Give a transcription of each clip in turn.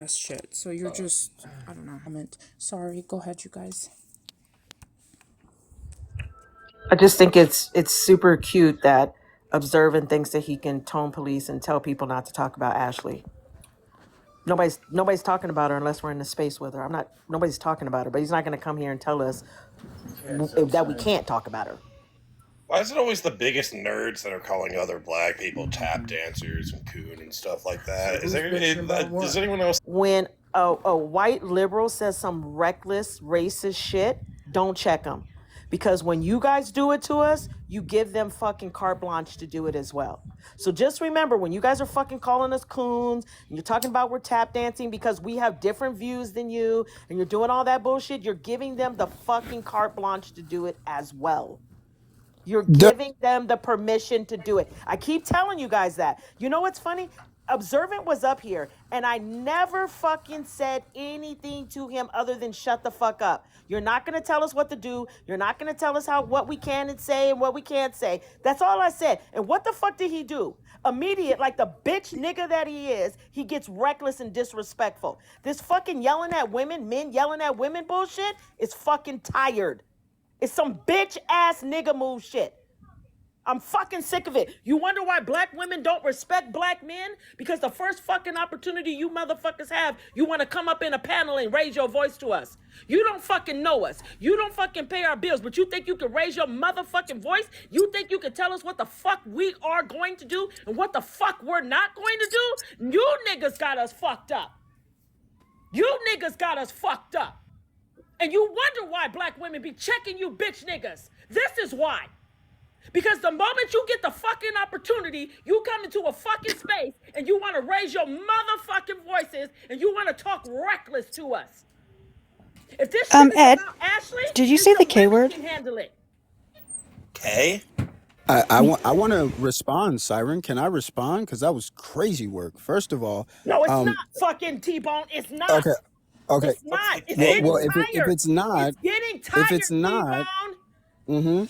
That's shit. So you're just, I don't know. Sorry. Go ahead, you guys. I just think it's super cute that Observant thinks that he can tone police and tell people not to talk about Ashley. Nobody's talking about her unless we're in the space with her. I'm not. Nobody's talking about her, but he's not going to come here and tell us that we can't talk about her. Why is it always the biggest nerds that are calling other black people tap dancers and coon and stuff like that? Does anyone else? When a white liberal says some reckless racist shit, don't check them. Because when you guys do it to us, you give them fucking carte blanche to do it as well. So just remember, when you guys are fucking calling us coons and you're talking about we're tap dancing because we have different views than you and you're doing all that bullshit, you're giving them the fucking carte blanche to do it as well. You're giving them the permission to do it. I keep telling you guys that. You know what's funny? Observant was up here and I never fucking said anything to him other than shut the fuck up. You're not going to tell us what to do. You're not going to tell us what we can and say and what we can't say. That's all I said. And what the fuck did he do? Immediate, like the bitch nigga that he is, he gets reckless and disrespectful. This fucking yelling at women, men yelling at women bullshit is fucking tired. It's some bitch ass nigga move shit. I'm fucking sick of it. You wonder why black women don't respect black men? Because the first fucking opportunity you motherfuckers have, you want to come up in a panel and raise your voice to us. You don't fucking know us. You don't fucking pay our bills, but you think you can raise your motherfucking voice? You think you can tell us what the fuck we are going to do and what the fuck we're not going to do? You niggas got us fucked up. You niggas got us fucked up. And you wonder why black women be checking you bitch niggas. This is why. Because the moment you get the fucking opportunity, you come into a fucking space and you want to raise your motherfucking voices and you want to talk reckless to us. If this shit is Ed, about Ashley, did you then say the some K women word? can handle it. K? I want to respond, Siren. Can I respond? Because that was crazy work. First of all, No, it's not um, fucking T-Bone. It's not. okay, okay. It's What's not. the It's K getting Well, word? if tired. it's not, It's getting if tired, it's not, T-Bone. mm-hmm.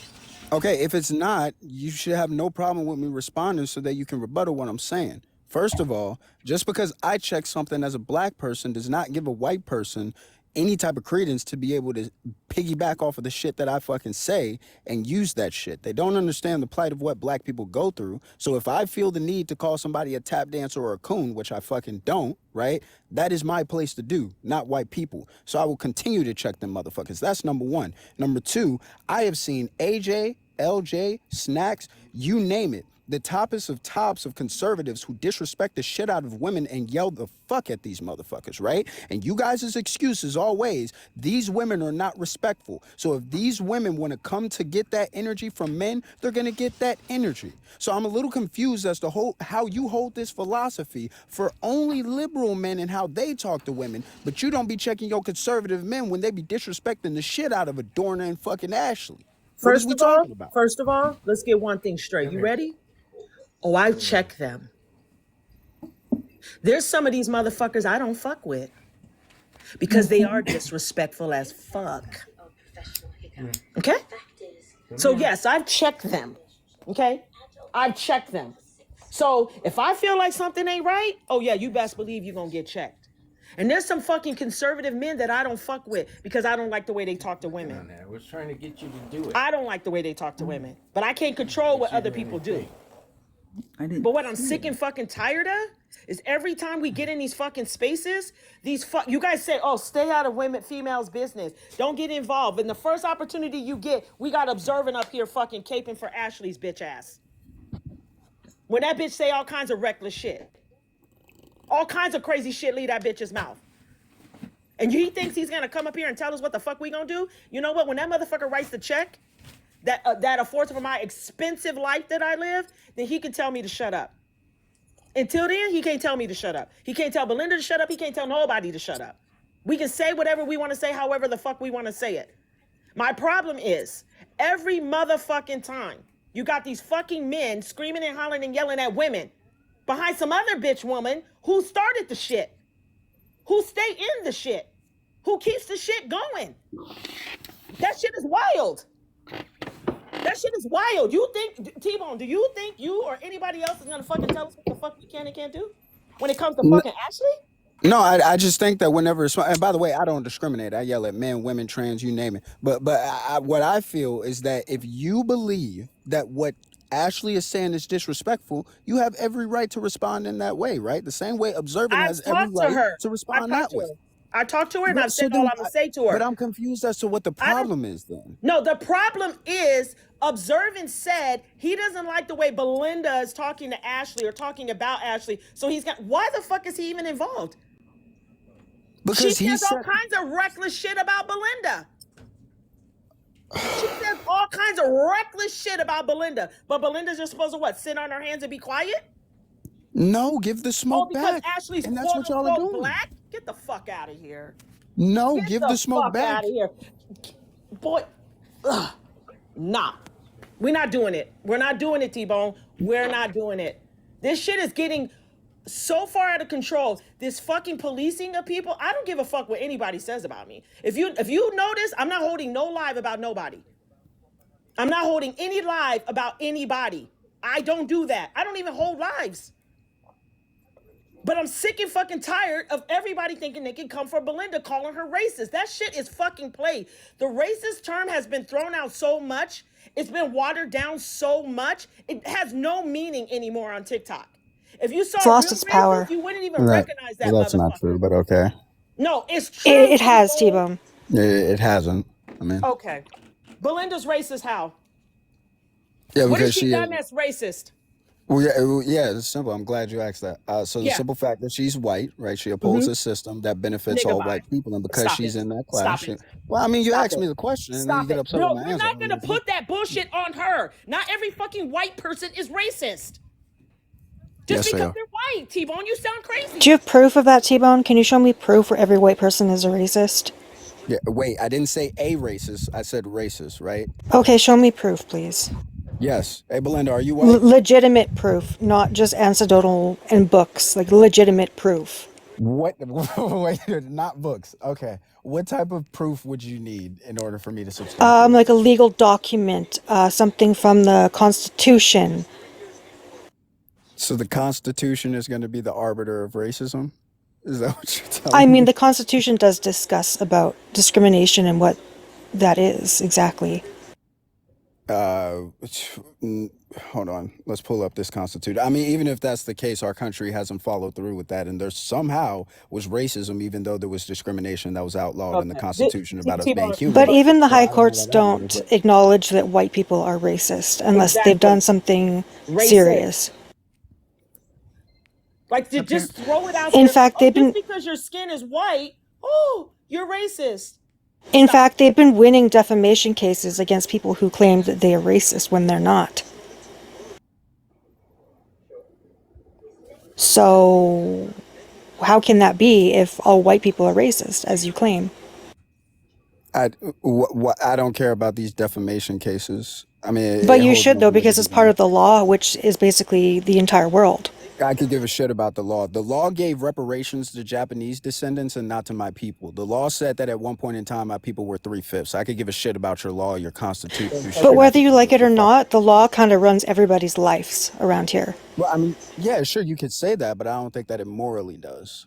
Okay, if it's not, you should have no problem with me responding so that you can rebuttal what I'm saying. First of all, just because I check something as a black person does not give a white person any type of credence to be able to piggyback off of the shit that I fucking say and use that shit. They don't understand the plight of what black people go through. So if I feel the need to call somebody a tap dancer or a coon, which I fucking don't, right? That is my place to do, not white people. So I will continue to check them motherfuckers. That's number one. Number two, I have seen AJ, LJ, Snacks, you name it. The tops of conservatives who disrespect the shit out of women and yell the fuck at these motherfuckers, right? And you guys' excuse is always these women are not respectful. So if these women want to come to get that energy from men, they're gonna get that energy. So I'm a little confused as to how you hold this philosophy for only liberal men and how they talk to women, but you don't be checking your conservative men when they be disrespecting the shit out of Adorna and fucking Ashley. What is we talking about? First of all, let's get one thing straight. You ready? Oh, I check them. There's some of these motherfuckers I don't fuck with because they are disrespectful as fuck. Okay? So yes, I've checked them. Okay? I've checked them. So if I feel like something ain't right, oh yeah, you best believe you're gonna get checked. And there's some fucking conservative men that I don't fuck with because I don't like the way they talk to women. I was trying to get you to do it. I don't like the way they talk to women, but I can't control what other people do. But what I'm sick and fucking tired of is every time we get in these fucking spaces, you guys say, "Oh, stay out of females' business. Don't get involved." And the first opportunity you get, we got Observant up here fucking caping for Ashley's bitch ass. When that bitch say all kinds of reckless shit, all kinds of crazy shit leave that bitch's mouth. And he thinks he's gonna come up here and tell us what the fuck we gonna do? You know what? When that motherfucker writes the check that affords for my expensive life that I live, then he can tell me to shut up. Until then, he can't tell me to shut up. He can't tell Belinda to shut up. He can't tell nobody to shut up. We can say whatever we want to say, however the fuck we want to say it. My problem is, every motherfucking time you got these fucking men screaming and hollering and yelling at women behind some other bitch woman who started the shit, who stay in the shit, who keeps the shit going. That shit is wild. That shit is wild. You think, T-Bone, do you think you or anybody else is gonna fucking tell us what the fuck we can and can't do when it comes to fucking Ashley? No, I just think that whenever it's, and by the way, I don't discriminate. I yell at men, women, trans, you name it. But what I feel is that if you believe that what Ashley is saying is disrespectful, you have every right to respond in that way, right? The same way observant I've has every talked to right her. to I've respond talked that to way. her. I talked to her and But I've said so all then, I'm gonna say to but her. I'm confused as to what the I don't problem is then. No, the problem is observant said he doesn't like the way Belinda is talking to Ashley or talking about Ashley. So he's got why the fuck is he even involved? She Because he says all said, kinds of reckless shit about Belinda. She says all kinds of reckless shit about Belinda. But Belinda's just supposed to what? Sit on her hands and be quiet? no, give the Oh, smoke because back. Ashley's And that's quote what y'all are unquote doing. black? Get the fuck out of here. No, Get give the the smoke fuck back. out of here. Boy, ugh, nah. We're not doing it. We're not doing it, T-Bone. We're not doing it. This shit is getting so far out of control. This fucking policing of people. I don't give a fuck what anybody says about me. If you notice, I'm not holding no live about nobody. I'm not holding any live about anybody. I don't do that. I don't even hold lives. But I'm sick and fucking tired of everybody thinking they can come for Belinda, calling her racist. That shit is fucking play. The racist term has been thrown out so much. It's been watered down so much. It has no meaning anymore on TikTok. If you saw It's lost real its racist, power. you wouldn't even That, recognize well, that that's not motherfucker. true, but okay. No, it's It, true, it has, T-Bone. T-Bone. It hasn't. I mean, Okay. Belinda's racist how? yeah, What has because she she done is. that's racist? Well, yeah, it's simple. I'm glad you asked that. So the Yeah. simple fact that she's white, right? She Mm-hmm. opposes a system that benefits Nigga all bye. white people, and because Stop she's it. in that class, Stop she, it. well, I mean, you Stop asked it. me the question, and then you Stop get it. upset with No, my we're answer. not gonna put that bullshit on her. Not every fucking white person is racist. Just Yes, they because are. they're white, T-Bone, you sound Do crazy. you have proof of that, T-Bone? Can you show me proof where every white person is a racist? Yeah, wait, I didn't say a racist. I said racist, right? Okay, show me proof, please. Yes. Hey, Belinda, are you white? Legitimate proof, not just anecdotal and books, like legitimate proof. What? Wait, not books. Okay. What type of proof would you need in order for me to substantiate? Like a legal document, something from the Constitution. So the Constitution is going to be the arbiter of racism? Is that what you're I telling mean, me? the Constitution does discuss about discrimination and what that is exactly. Mm, hold on. Let's pull up this Constitution. I mean, even if that's the case, our country hasn't followed through with that, and there somehow was racism, even though there was discrimination that was outlawed in the Okay. Constitution about us being T-Bone, But human. even the So high I don't know courts why that matters, don't but acknowledge that white people are racist unless they've exactly. done something Racist. serious. Like to Apparent. just throw it out In there. fact, Oh, they've just been because your skin is white, oh, you're racist. in Stop. fact they've been winning defamation cases against people who claim that they are racist when they're not. So how can that be if all white people are racist, as you claim? I, I don't care about these defamation cases. I mean, But it you holds should, no though, because validity it's to part me. of the law, which is basically the entire world. I could give a shit about the law. The law gave reparations to Japanese descendants and not to my people. The law said that at one point in time, my people were 3/5. I could give a shit about your law, your But constitution. I whether could you give like it a or fuck. not, the law kind of runs everybody's lives around here. Well, I mean, yeah, sure, you could say that, but I don't think that it morally does.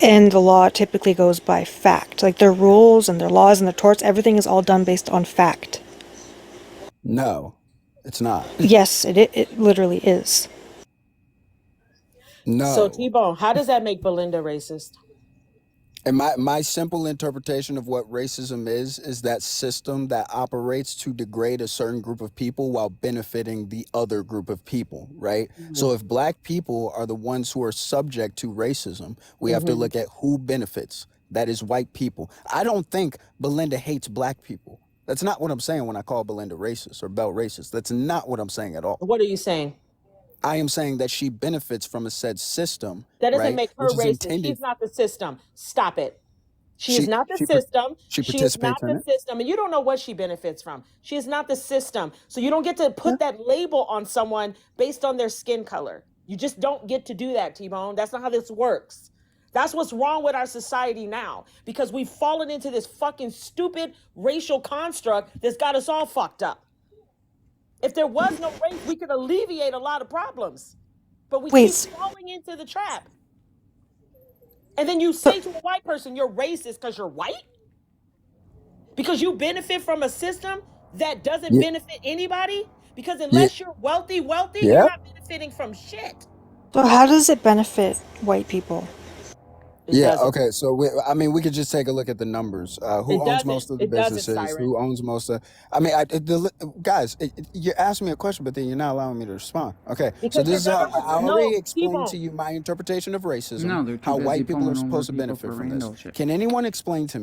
And the law typically goes by fact. Like their rules and their laws and their torts, everything is all done based on fact. No, it's not. Yes, it literally is. So No. T-Bone, how does that make Belinda racist? And my simple interpretation of what racism is that system that operates to degrade a certain group of people while benefiting the other group of people, right? So if black people are the ones who are subject to racism, we have to Mm-hmm. look at who benefits. That is white people. I don't think Belinda hates black people. That's not what I'm saying when I call Belinda racist or Belt racist. That's not what I'm saying at all. What are you saying? I am saying that she benefits from a said system, That doesn't right? make her Which is racist. intended. She's not the system. Stop it. She is She not the she par- system. she She is participates not in the it. system. And you don't know what she benefits from. She is not the system. So you don't get to Yeah. put that label on someone based on their skin color. You just don't get to do that, T-Bone. That's not how this works. That's what's wrong with our society now because we've fallen into this fucking stupid racial construct that's got us all fucked up. If there was no race, we could alleviate a lot of problems. but we Wait, keep falling into the trap. And then you say to a white person, you're racist because you're white? Because you benefit from a system that doesn't Yeah, benefit anybody? Because yeah, unless you're wealthy, you're yeah. not benefiting from shit. so how does it benefit white people? It Yeah, doesn't. okay. So we could just take a look at the numbers. Who It owns doesn't. most of the It doesn't, businesses? Siren. Who owns most of? Guys, you're asking me a question, but then you're not allowing me to respond. Okay, so Because this you're is how gonna I no, already keep explained to on. you my interpretation of racism, No, they're too how busy white people are pulling over supposed to people benefit for from this. rando shit. Can anyone explain to me